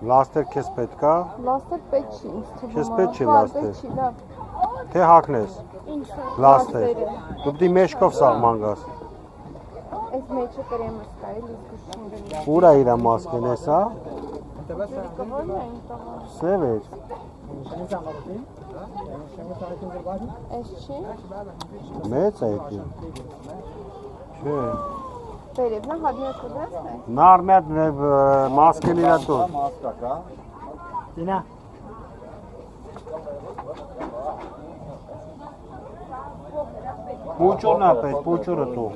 Լաստեր քեզ պետք է։ Լաստեր պետք չի ինձ թվում։ Քեզ պետք չի լաստեր։ Թե հակնես։ Լաստեր։ Դու դի մեջքով սաղման գաս։ Այս մեջը կրեմս կա, էլի զգուշին։ Ուր է իր մասկեն էսա։ Սև է։ Այս չի։ Մեծ է դա։ Չէ։ Վերև նա հադնյա կդրած է։ Նա արմետ մասկեն իրա տուր։ Մասկա կա։ Դինա։ Պուչուրն է պետք, պուչուրը տու։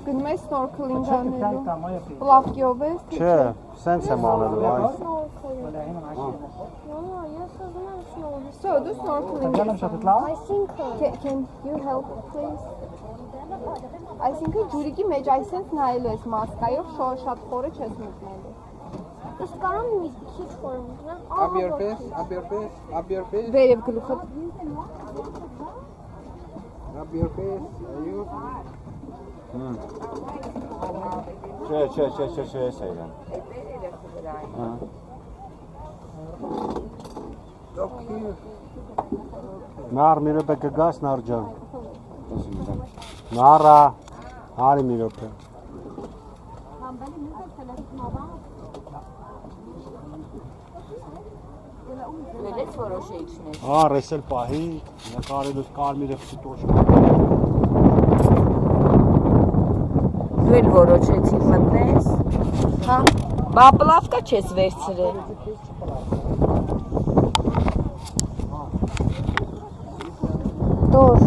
Գնում ես սնորքլինգ անելու։ Պլավկիով ես։ Չէ, սենց եմ անելու այս։ So, do snorkeling. I think. Can you help, please? I think ջուրիկի մեջ այսպես նայելու ես մասկայով շատ խորը չես մտնելու։ Իսկ կարամ մի քիչ խոր մտնեմ։ Up your face, up your face, up your face. Վերև գլուխը։ Up your face. You. Չէ, էս է իրան։ Նար մի րոպե կգաս նար ջան։ Նարա, արի մի րոպե։ Ելեց որոշեիչներ։ Ռեսել պահի, նկարելուց կարմիրը խտոշ։ Դու էլ որոշեցիր մտնես։ Հա, բա պլավկա չես վերցրել։ Դոր։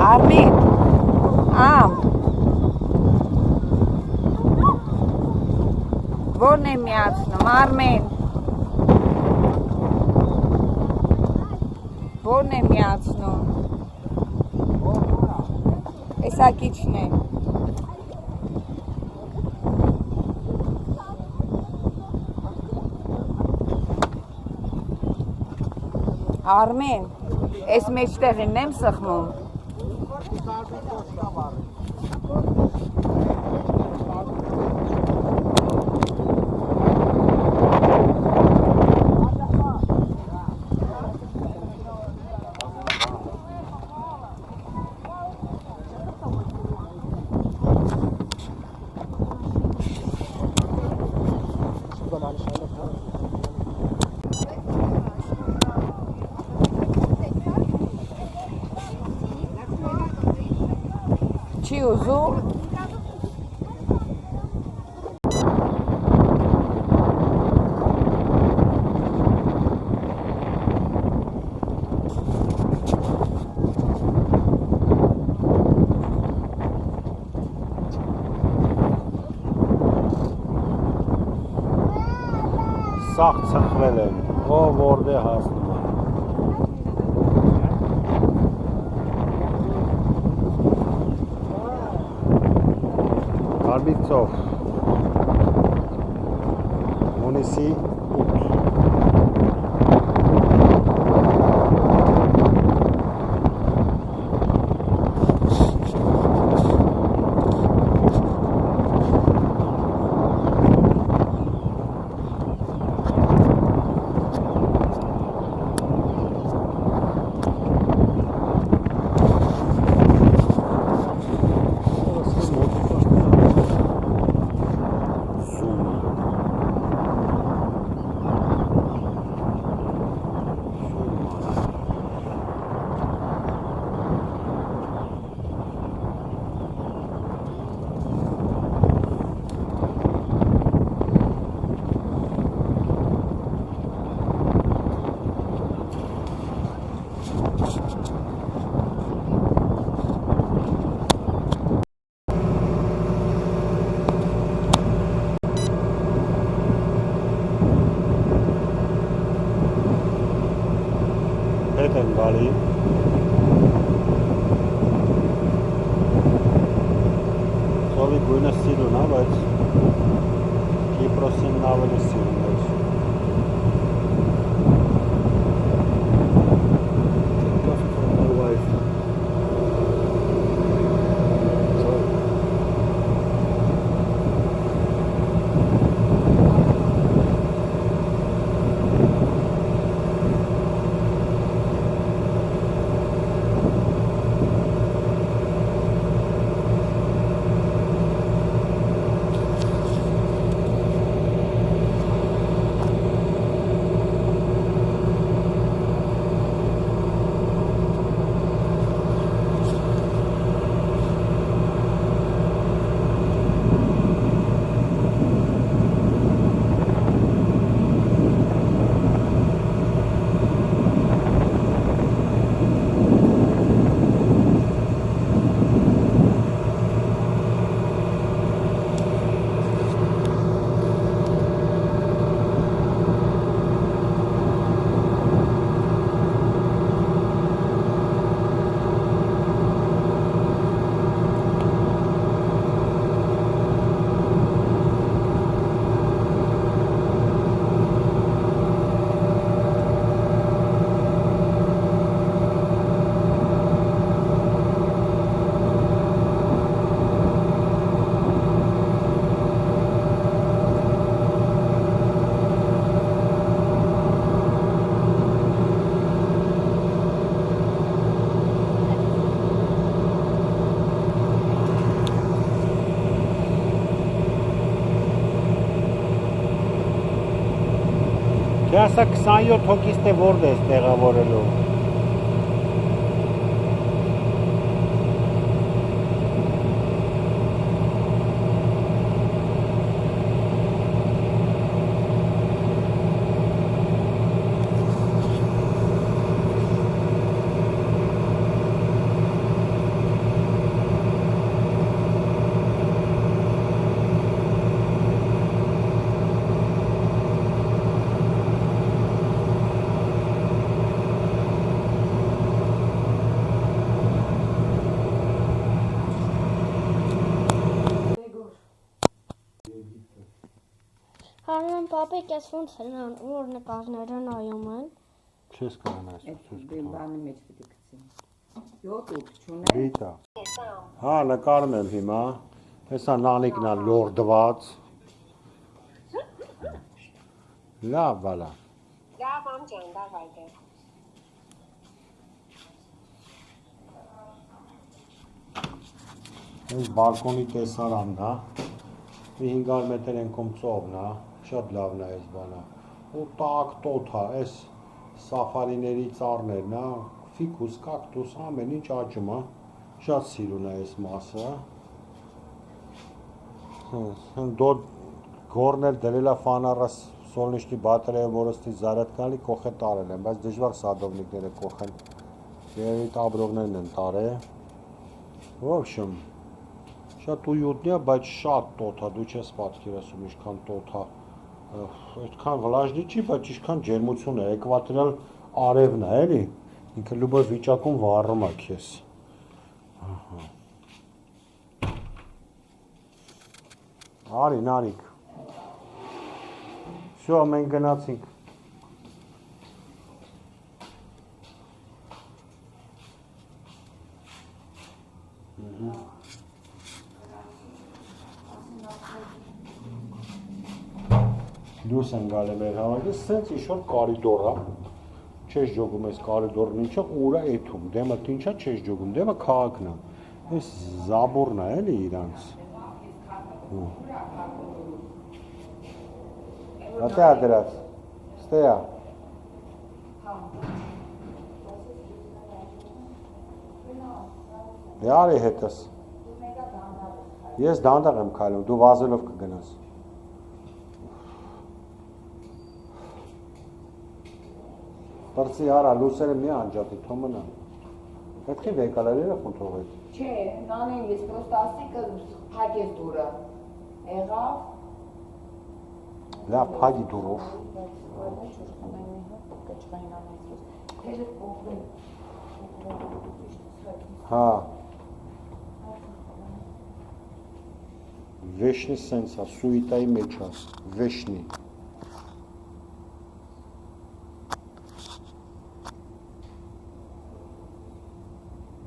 Արմեն, ամ, որն է միացնում, Արմեն, որն է միացնում, տեսակիչն է, Արմեն, ես մեջտեղին եմ սխմում, Չի ուզում։ Սաղ ծխվել են, ով որտե հասնում է։ Արբիցով հունիսի 8 հետ են գալի ծովի գույնը սիրուն է, բայց Կիպրոսին ավելի սիրուն է Դե ասա 27 հոգից թե որտե ես տեղավորելու։ Հարմեն պապիկ ես ոնց են որ նկարները նայում են։ Չես կանանայ ցույց տալ։ Բանի մեջ պիտի գցի։ 7 ուղ չունե։ Վիտա։ Հա, նկարում եմ հիմա։ Հեսա նանիկն է լորդված։ Լավ, բալա։ Լավ ամջան, դավայդե։ Այս բալկոնի տեսարանն է։ 500 մետր ենքում ծովն է, Շատ լավն է այս բանը։ Ու տակ տոթա, այս սաֆարիների ծառներն, հա, ֆիկուս, կակտուս, ամեն ինչ աճում է։ Շատ սիրուն է այս մասը։ Դո գորնել դրելա ֆանարը սոլնիշտի բատերեը որստի զարատկալի կոխե տարել են, բայց դժվար սադովնիկները կոխեն։ Երևի տաբրողներն են տարել։ В общем, շատ ույուտնի է, բայց շատ տոթա, դու չես պատկերացնում ինչքան տոթա։ Այդքան վլաժնի չի, բայց ինչքան ջերմություն է, էկվատորիալ արևն է, էլի։ Ինքը լուբոյ վիճակում վառում է քեզ։ Արի, նարիք։ Всё, մենք գնացինք։ Դուրս են գալի մեր հավաքից, սենց ինչ-որ կարիդոր է, չես ջոգում այս կարիդորն ինչա, ուրա էթում, դեմը ինչա չես ջոգում, դեմը քաղաքն է, այս զաբորն է էլի իրանց։ Ատե ադրած, ստեյա։ Դե արի հետս։ Ես դանդաղ եմ քայլում, դու վազելով կգնաս։ Պրծի արա, լուսերը մի անջատի, թոմնա։ Հետքի վեկալարերը խունթողեց։ Չէ, նանեն ես պրոստը ասիկը փակես դուրը։ Եղավ։ Լավ, փագի դուրով։ Հա։ Վեշնի սենց է, սուիտայի մեջ է, վեշնի։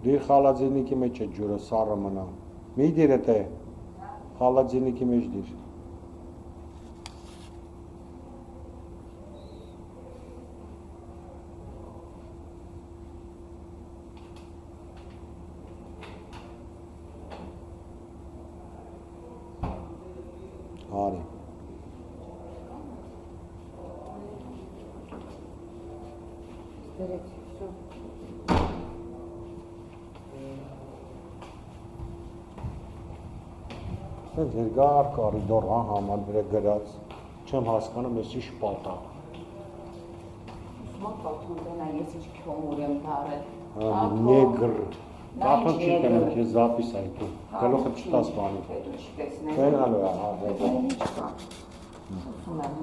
Դիր խալածինիկի մեջ է ջուրը, սառը մնա։ Մի դիր էտ է, խալածինիկի մեջ դիր։ Արի։ Սենց երկար կարիդոր համար վրա գրած, չեմ հասկանում ես ինչ պատա։ Ուսմակ պատում դենա ես ինչ քյոմուր եմ դարել։ Նեգր։ Պատոն չի կնեմ քեզ զապիս այդու, գլուխը չտաս բանի։ Հետո չի տեսնեմ։ Կենալու է, հա, հետո։ Ուսում եմ։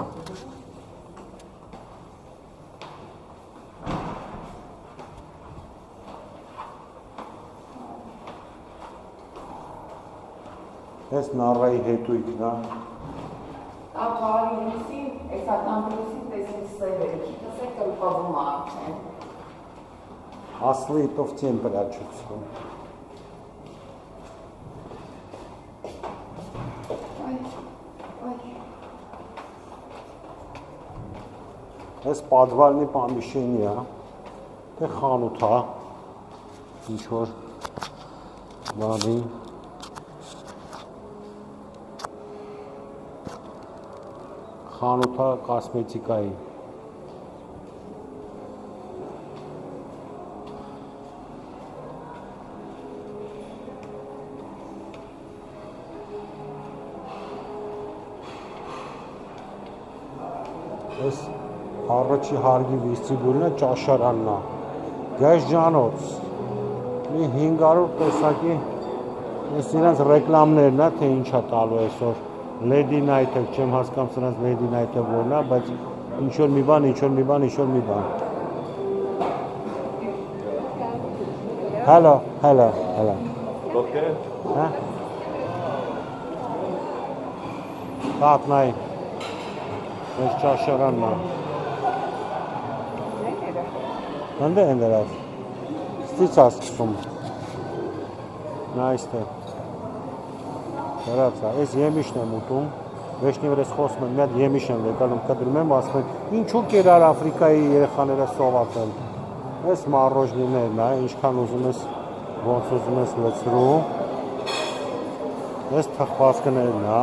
Ես նարրայի հետույքն է։ Ապարի ուսի, ես ատամբրուսի տեսին սևերը, չի տեսեք կրպավում արդեն։ Ասլիտով տեմպերատուրում։ Այս падвальный помещение, թե խանութ է, ինչ որ բանի։ Խանութ է կոսմետիկայի։ Այս առաջի հարգի վիստիբուլն է, ճաշարանն է, գայժջանոց, մի 500 տեսակի, ես իրենց ռեկլամներն է, թե ինչ է տալու այսօր, Lady Night-ը, չեմ հասկամ սրանց Lady Night-ը որն է, բայց ինչ-որ մի բան, ինչ-որ մի բան, ինչ-որ մի բան։ Hello, hello, hello։ Okay. Հա։ Տատնայ, ես ճաշարանն է։ Հանդե են դրած, ստից ասկսում, նա այստեղ, դրած է, ես եմիշն եմ ուտում, վեշնի վրես խոսում եմ, մի հատ եմիշ եմ վեկալում, կդրում եմ, ասում եմ, ինչու կերար Աֆրիկայի երեխաները սովացել, ես մարոժնիներն է, ինչքան ուզում ես, ոնց ուզում ես լծրու, ես թխվածքներն է,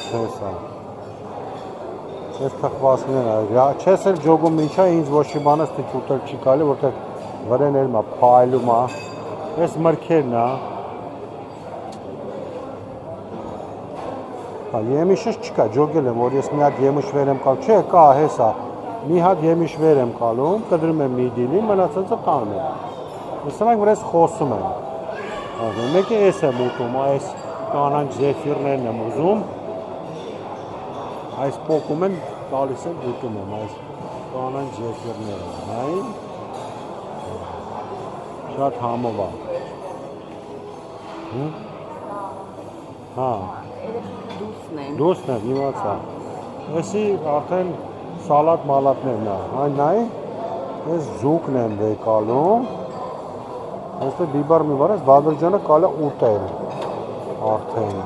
Հեսա։ Ես թխվածքներն ա։ Չես էլ ջոգում ինչա ինձ ոչ մի բանը ստիճ ուտել չի կարելի, որտեղ վրեն էլ մա փայլում ա։ Ես մրգերն ա։ Հա, եմիշս չկա, ջոգել եմ, որ ես մի հատ եմիշ վեր եմ կալում, չէ, կա, հեսա, մի հատ եմիշ վեր եմ կալում, կդրում եմ մի դիլի, մնացածը տանում եմ։ Ես սրանք վրես խոսում եմ։ Մեկը ես եմ ուտում, այս կանանչ զեֆիրներն եմ ուզում, այս պոկում են, տալիս եմ ուտում եմ, այս կանանչ զեֆիրները, նային, շատ համով ա։ Հա։ Դուսն եմ, իմացա։ Եսի արդեն սալատ մալատներն ա, այն նայի, ես զուկն եմ վեկալում, ես բիբար մի բար ես բադրջանը կալը ուտել, արդեն։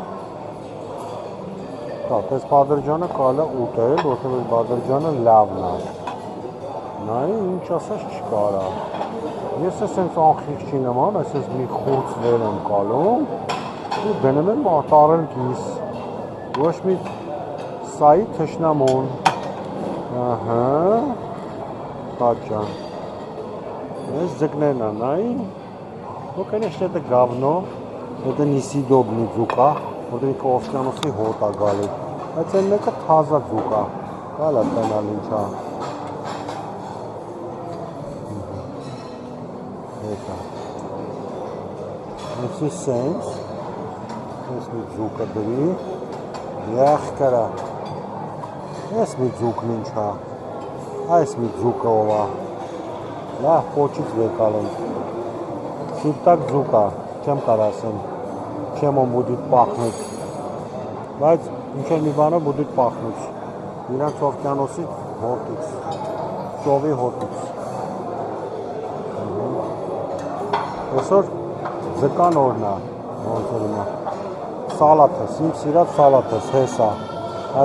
Տես բադրջանը կալը ուտել, որտեղ բադրջանը լավն ա։ Նայի, ինչ ասած չկարա։ Ես ես ենք անխիղճի նման, ես մի խուրց վեր եմ կալում, ու դնում եմ ատարել կիս, ոչ մի սայի թշնամուն, տաճան, ես ձգներն ա նայի, ну, конечно, это говно, это несъедобный ձուկ ա, որտեղ ինքը օվկիանոսի հոտ ա գալի, բայց այն մեկը թազա ձուկ ա, կալ ա տնալ ինչ ա, հետա, եսի սենց, ես մի ձուկը դրի, յախ կրա, ես մի ձուկն ինչ ա, այս մի ձուկը ով ա, լավ պոչից վեկալ եմ, սիրտակ ձուկ ա, չեմ կարասեմ, չեմ ոմ բուդիտ պախնուց, բայց ինչ-որ մի բանը բուդիտ պախնուց, իրանց օվկիանոսի հոտից, ծովի հոտից, այսօր ձկան օրն ա, ոնցորում ա, սալատս, իմ սիրած սալատս, հեսա,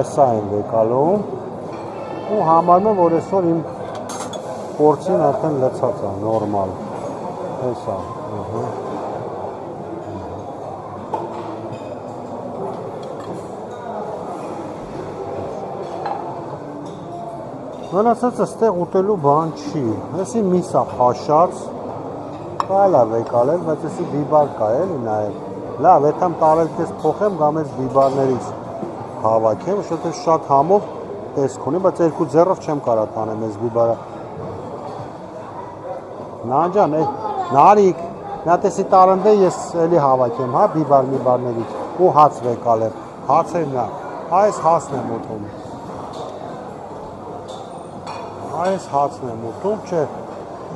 այսա եմ վեկալում, ու համարում եմ, որ այսօր իմ պորցին արդեն լծած ա, նորմալ, հեսա, Մնացածը ստեղ ուտելու բան չի, եսի միս ա փաշած, կայլ ա վեկալել, բայց եսի բիբար կա էլի նայել, լավ, եթամ տարել կես փոխեմ, գամ ես բիբարներից հավաքեմ, շատ համով տեսք ունի, բայց երկու ձեռով չեմ կարա տանեմ ես բիբարը, նանջան, նարիք, նատ եսի տարնդե ես էլի հավաքեմ, հա, բիբարներից, ու հաց վեկալեմ, հացերն ա, այս հացն եմ ուտում, այս հացն եմ ուտում, չէ,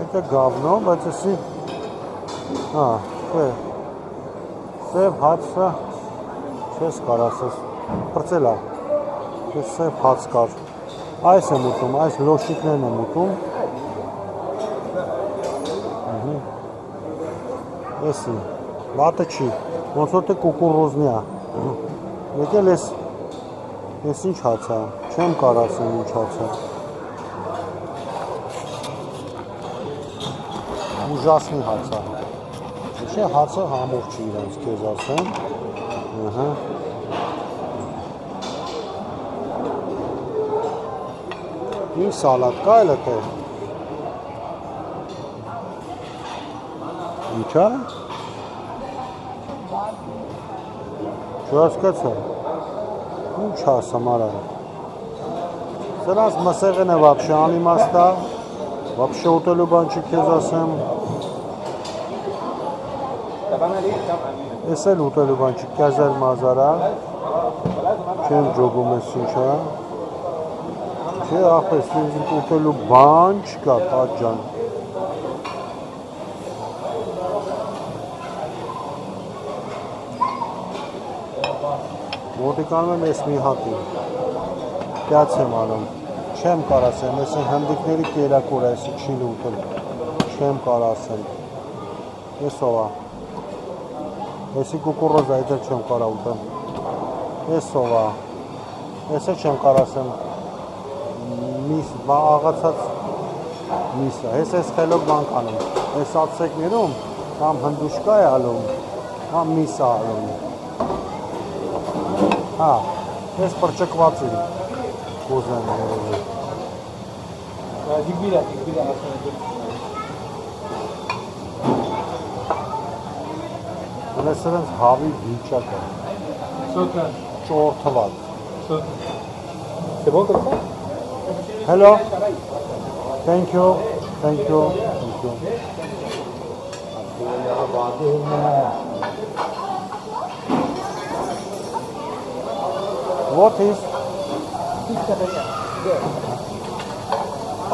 это говно, բայց եսի, հա, չէ, սև հացը, չես կար ասես, պրծել ա, ես սև հաց կար, այս եմ ուտում, այս լոշիկներն եմ ուտում, եսի, վատը չի, ոնց որ թե կուկուրոզնի ա, եկել ես ինչ հաց ա, չեմ կար ասեմ ինչ հաց ա, Ужасный հացա, չէ հացը համով չի իրանց կեզ ասեմ, ինչ սալատ կա էլ էտ է, ինչ ա, չու ասկաց է, ինչ ասամ արա, սրանց մսեղեն է վապշե անիմաստ ա, Вообще ուտելու բան չի քեզ ասեմ, ես էլ ուտելու բան չի, քեզ էլ մազարա, չեմ ջոգում ես ինչա, չէ ախպես ուտելու բան չկա, տաճան, մոտիկանում եմ ես մի հատի, կյաց եմ անում, չեմ կար ասեմ, ես հնդիկների կերակոր է, եսի չիլ ուտել, չեմ կար ասեմ, ես ով ա, եսի կուկուրոզ ա, ետ չեմ կար ուտել, ես ով ա, ես չեմ կար ասեմ, միս, աղացած միս ա, ես խելոք բան կանում, ես ացեկներում, կամ հնդուշկա է ալում, կամ միս ա ալում, հա, Ես պրճկված եմ, կուզեմ երևի։ Դիգբիրա ասում Ունես իրենց հավի վիճակ է, Սոթը, ճորթված։ սոթը։ C'est bon comme ça? Hello, thank you, thank you, thank you. What is?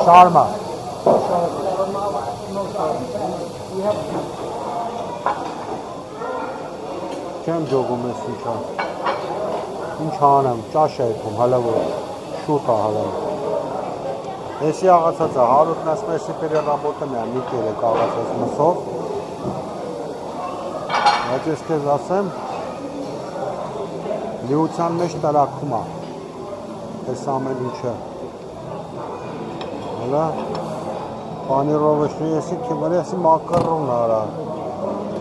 Sharma. Չեմ ջոգում ես ինչա։ Ինչ անեմ, ճաշ է եկում, հալա որ շուտ է հալա։ Если աղացած է, 100 нас меси переработаны, նիկել է կաղացած մսով։ Բայց ես քեզ ասեմ, լիության մեջ տրակում է։ Այս ամեն ինչը։ Հալա, պանիրովեշնի եսի քիվար եսի մակարոն արա։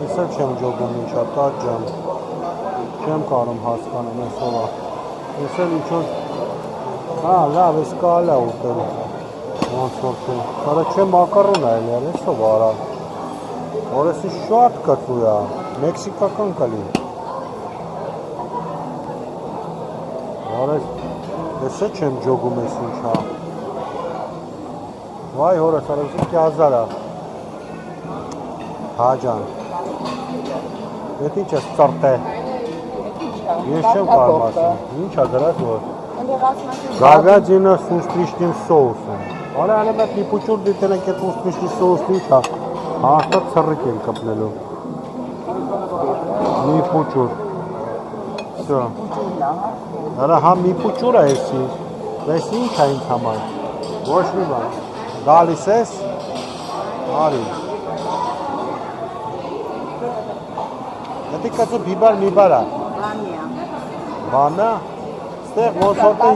Ես էլ չեմ ջոգում ինչա, տաճ ջան։ Չեմ կարում հասկանամ այսօր։ Ես էլ ինչ-որ հա, լավ, ես կարել է ուտել։ Ոնց որ թե։ Կարա չէ մակարոն է էլի, այսով արա։ Որեսի շատ կծու է, մեքսիկական կլի։ Որես, ես է չեմ ջոգում ես ինչա։ Վայ հորս, արեցի կյազար է։ Հա ջան։ Ետ ինչ ես ծրտ է։ Ես չեմ կարում ասեմ, ինչ է դրած որ։ Говядина с устричным соусом. Արա անեմ այդ մի փուչուր դիտենք այդ устричный соусն ինչ է։ Հաստատ ցռիկ եմ կպնելու։ Մի փուչուր։ Всё։ Արա հա մի փուչուր է էսի։ Ես ինչ է ինձ համար։ Ոչ մի բան։ Գալիս ես։ Արի։ Դա կածու բիբար միբարա։ Վանա։ Ստեղ ոնց որ թե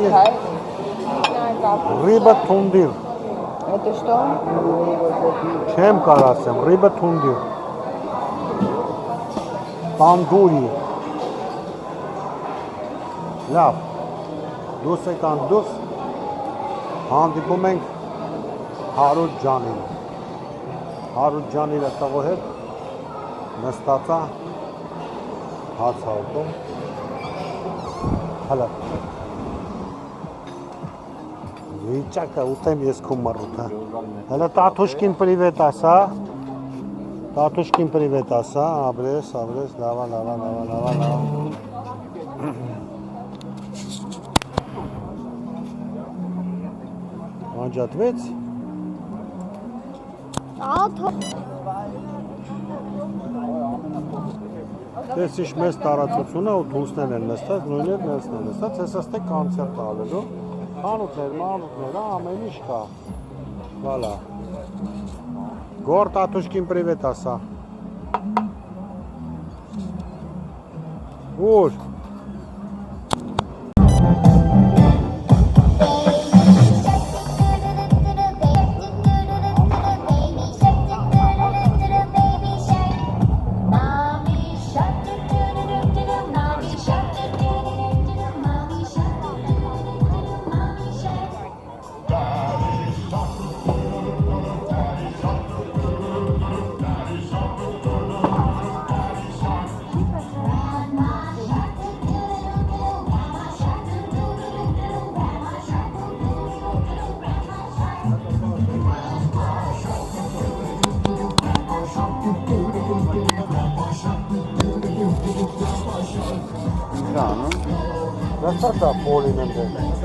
Рыба тундир։ Это что? Չեմ կար ասեմ, рыба тундир։ Տանդուրի։ Լավ։ Դուս եկան դուս։ Հանդիպում ենք Հարութ ջանին։ Հարութ ջանի լստաղո հետ նստածա հաց հաղթում։ Հալա։ Վիճակը ուտեմ ես քո մռութը։ Հələ Տաթուշկին պրիվետ ասա։ Տաթուշկին պրիվետ ասա, աբրես, լավա։ Անջատվեց։ Տեսիշ մեծ տարածությունը ու դուսներն են նստած, նույններ ներսն են նստած, ես աստե կոնցերտ ալելու։ Խանութներ, ամեն ինչ կա։ Վալա։ Գոր Տաթուշկին պրիվետ ասա։ Ուր։ That's falling in there.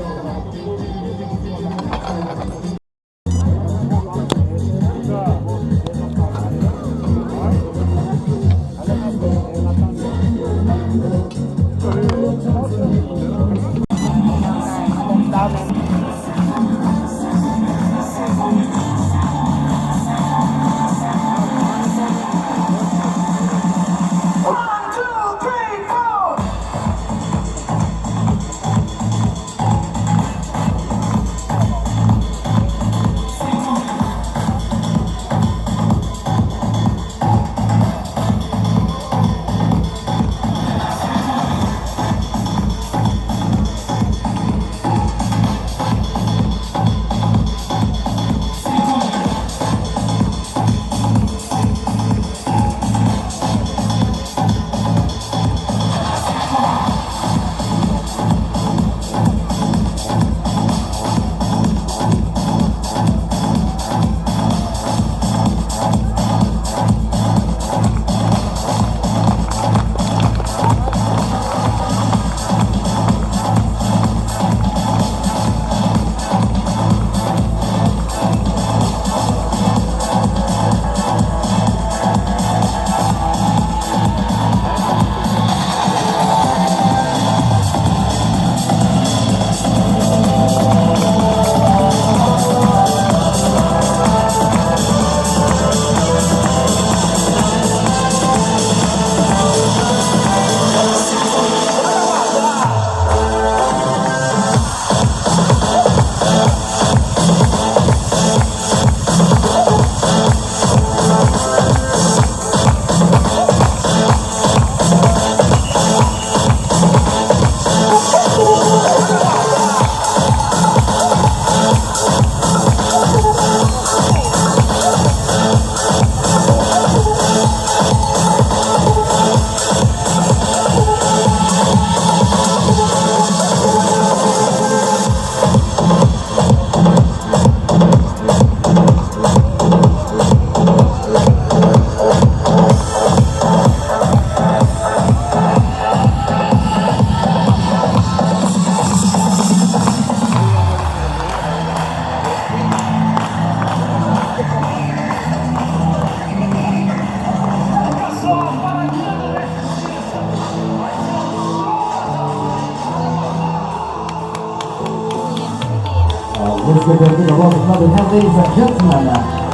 let's get ready to roll the club and ladies and gentlemen.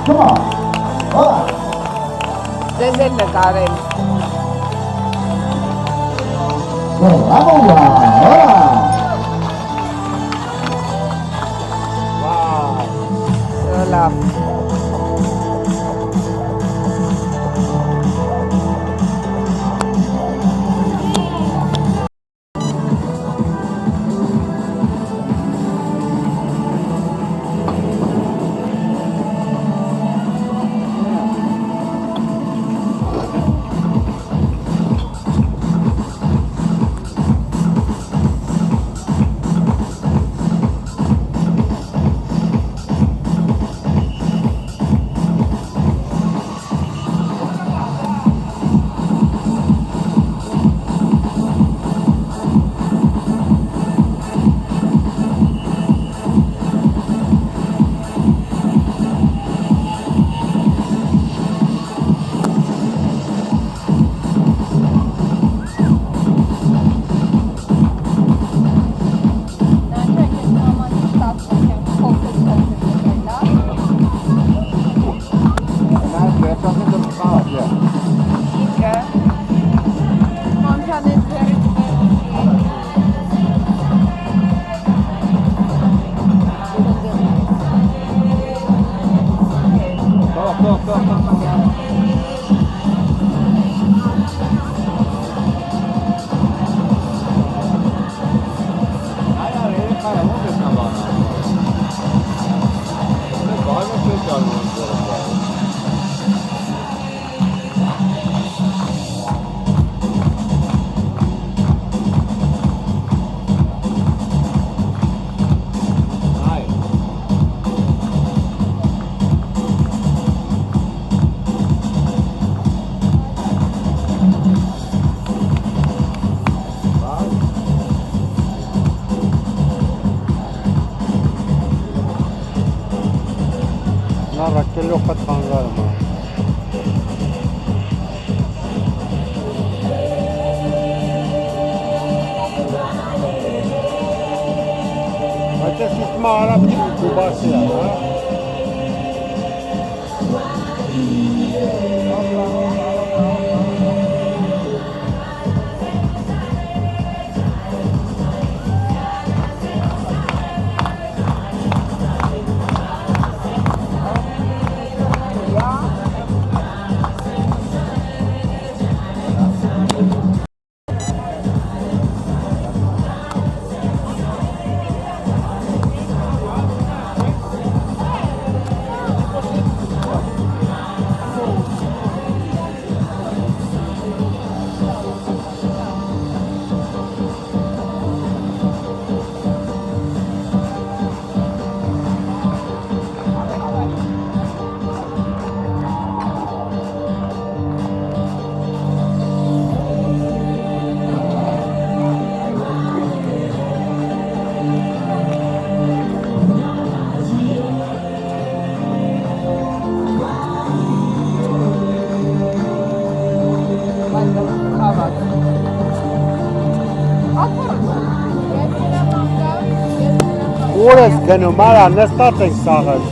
Come on. Alright. Ձեզ էլ նկարել։ Bravo, alright. Լավ։ Լոխը թանրարը Այդ է սիստմա արապ կուբասի է, հա? Ուր ես գնում, արա, նստած ենք սաղըց։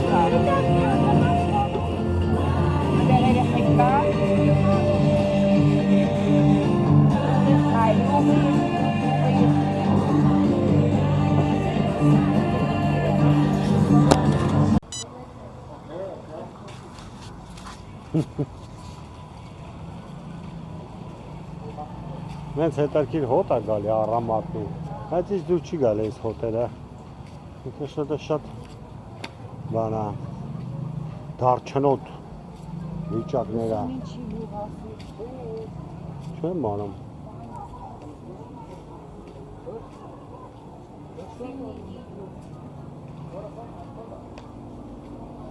Մենց հետարքիր հոտ է գալի առամատնի, այդ իս դուր չի գալի ես հոտերը, շատ բանա դարչնոտ վիճակները, չեմ անում,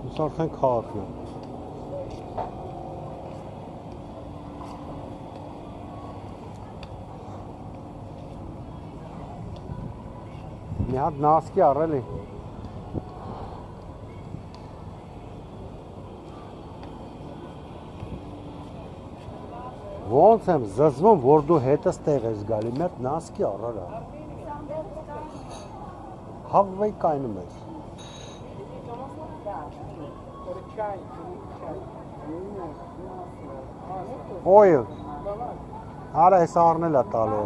իս արդեն քաղաքն է, մի հատ նասկի առել է ոնց եմ զզվում, որ դու հետս տեղ ես գալի, մի հատ նասկի առել է հավվեի կայնում ես Oil. Արա էս առնել է տալու։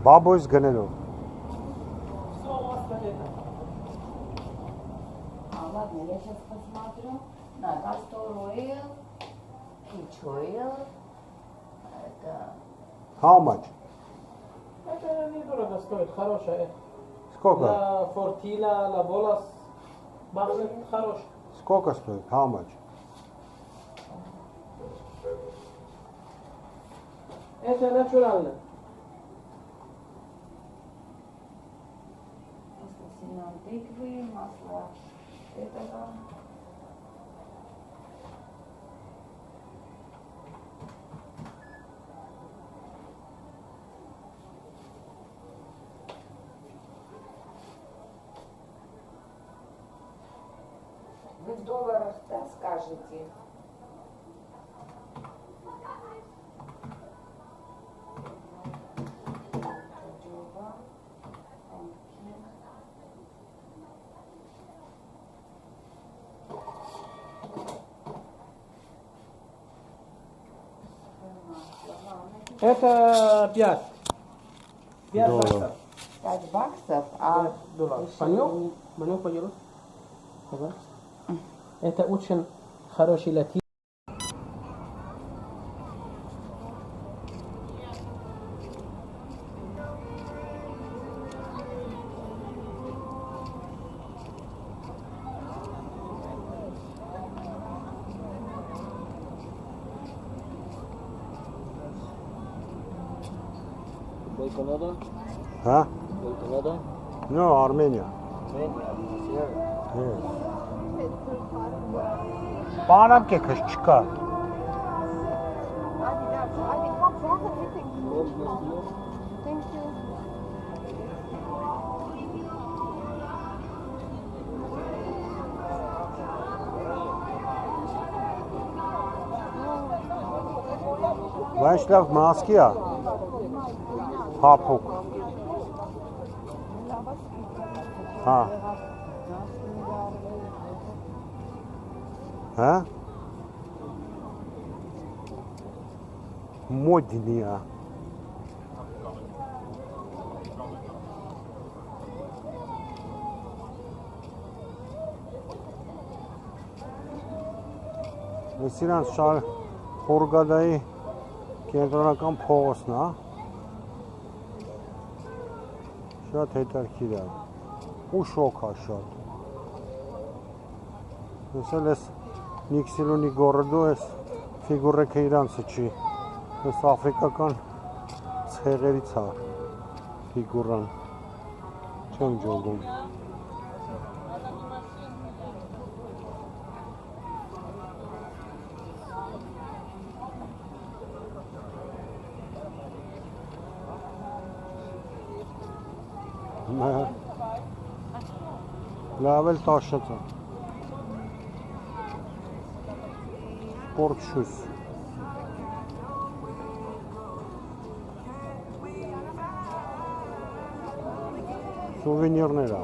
Բաբոյս գնելով։ Ладно, я сейчас посмотрю. На castor oil, peach oil. Это... How much? Это недорого стоит, хорошая. Сколько? На фортила, на волос. Пахнет хорош. Сколько стоит? How much? Это натурально. Масло семян тыквы, масло этого. Вы в долларах, да, скажете? Это 5. 5 Доллар. баксов. 5 баксов, а... $5. Панёк? Панёк по-евро? Это очень хороший латин. Հա? No, Armenia. Բանամ կեքս չկա։ Thank you. Բայց լավ մասկի է։ Հապուկ։ Հա։ Հա։ Մոդնի է։ Ես իրանց շար Խորգադայի կենտրոնական փողոցն է։ Շատ հետաքրքիր է։ Ու շոկ է շատ։ Ես էլ ես Նիքսիլունի գորդո ես ֆիգուրեքը իրանցը չի։ Ես աֆրիկական ցեղերից է ֆիգուրան։ Չեմ ջոգում։ Լավ էլ տաշած է։ Sport shoes։ Սուվենիրներ է։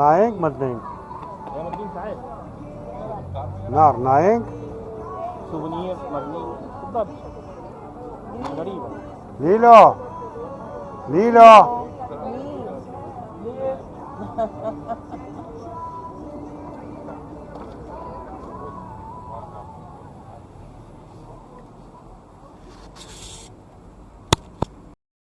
Նայենք մտնենք։ ناينك سوفونير مبني بالضبط غريبة ليلو